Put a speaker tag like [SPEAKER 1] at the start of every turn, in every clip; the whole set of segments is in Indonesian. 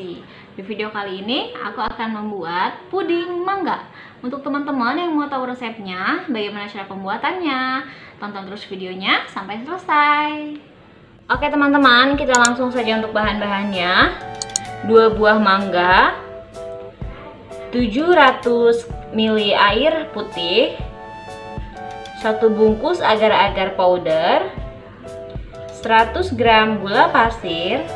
[SPEAKER 1] Desi. Di video kali ini aku akan membuat puding mangga. Untuk teman-teman yang mau tahu resepnya, bagaimana cara pembuatannya, tonton terus videonya sampai selesai. Oke teman-teman, kita langsung saja untuk bahan-bahannya. 2 buah mangga, 700 ml air putih, 1 bungkus agar-agar powder, 100 gram gula pasir,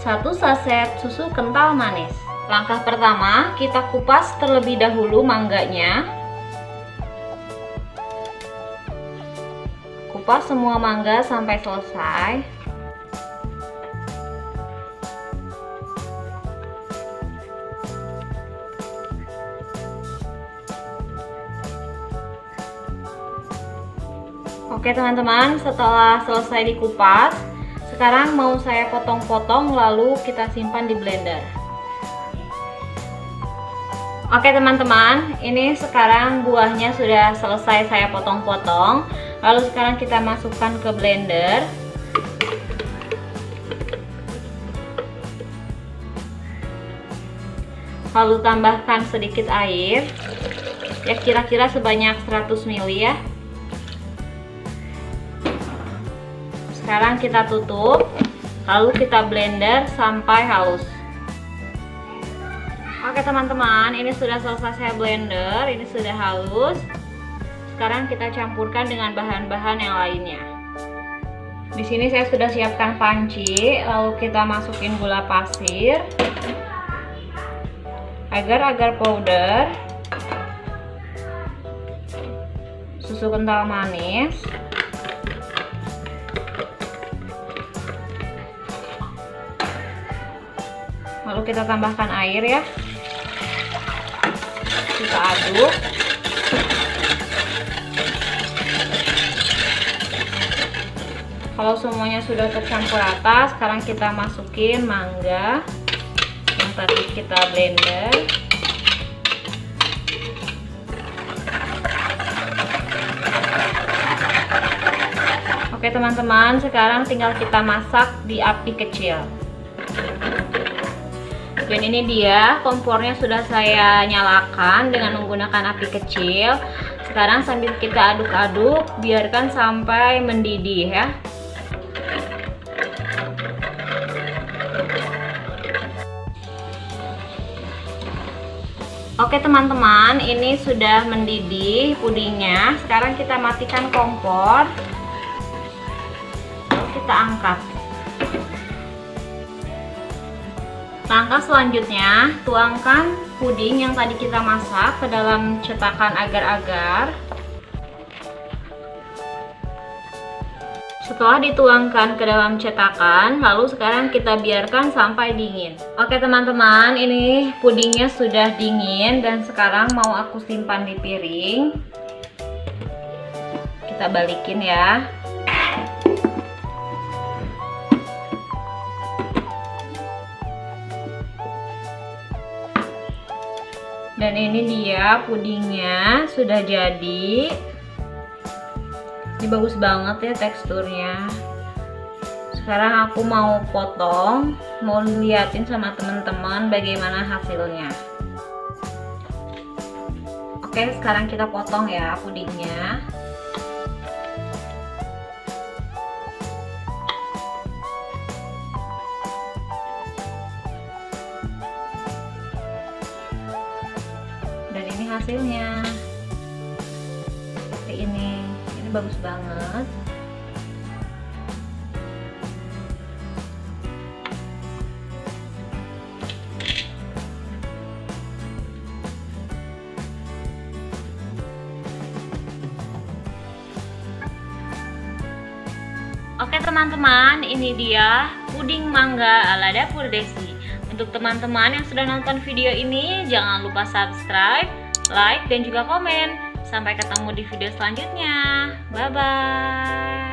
[SPEAKER 1] 1 saset susu kental manis. Langkah pertama, kita kupas terlebih dahulu mangganya. Kupas semua mangga sampai selesai. Oke teman-teman, setelah selesai dikupas, sekarang mau saya potong-potong lalu kita simpan di blender. Oke teman-teman, ini sekarang buahnya sudah selesai saya potong-potong. Lalu sekarang kita masukkan ke blender. Lalu tambahkan sedikit air, ya kira-kira sebanyak 100 ml ya. Sekarang kita tutup, lalu kita blender sampai halus. Oke teman-teman, ini sudah selesai saya blender, ini sudah halus. Sekarang kita campurkan dengan bahan-bahan yang lainnya. Di sini saya sudah siapkan panci, lalu kita masukin gula pasir, agar-agar powder, susu kental manis, lalu kita tambahkan air ya, kita aduk. Kalau semuanya sudah tercampur rata, sekarang kita masukin mangga yang tadi kita blender. Oke teman-teman, sekarang tinggal kita masak di api kecil. Dan ini dia, kompornya sudah saya nyalakan dengan menggunakan api kecil. Sekarang sambil kita aduk-aduk, biarkan sampai mendidih ya. Oke teman-teman, ini sudah mendidih pudingnya. Sekarang kita matikan kompor, lalu kita angkat. Langkah selanjutnya, tuangkan puding yang tadi kita masak ke dalam cetakan agar-agar. Setelah dituangkan ke dalam cetakan, lalu sekarang kita biarkan sampai dingin. Oke teman-teman, ini pudingnya sudah dingin dan sekarang mau aku simpan di piring. Kita balikin ya. Dan ini dia pudingnya sudah jadi. Ini bagus banget ya teksturnya. Sekarang aku mau potong, mau liatin sama teman-teman bagaimana hasilnya. Oke, sekarang kita potong ya pudingnya. Dan ini hasilnya seperti ini bagus banget. Oke teman-teman, ini dia puding mangga ala Dapur Desi. Untuk teman-teman yang sudah nonton video ini, jangan lupa subscribe, like, dan juga komen. Sampai ketemu di video selanjutnya. Bye-bye.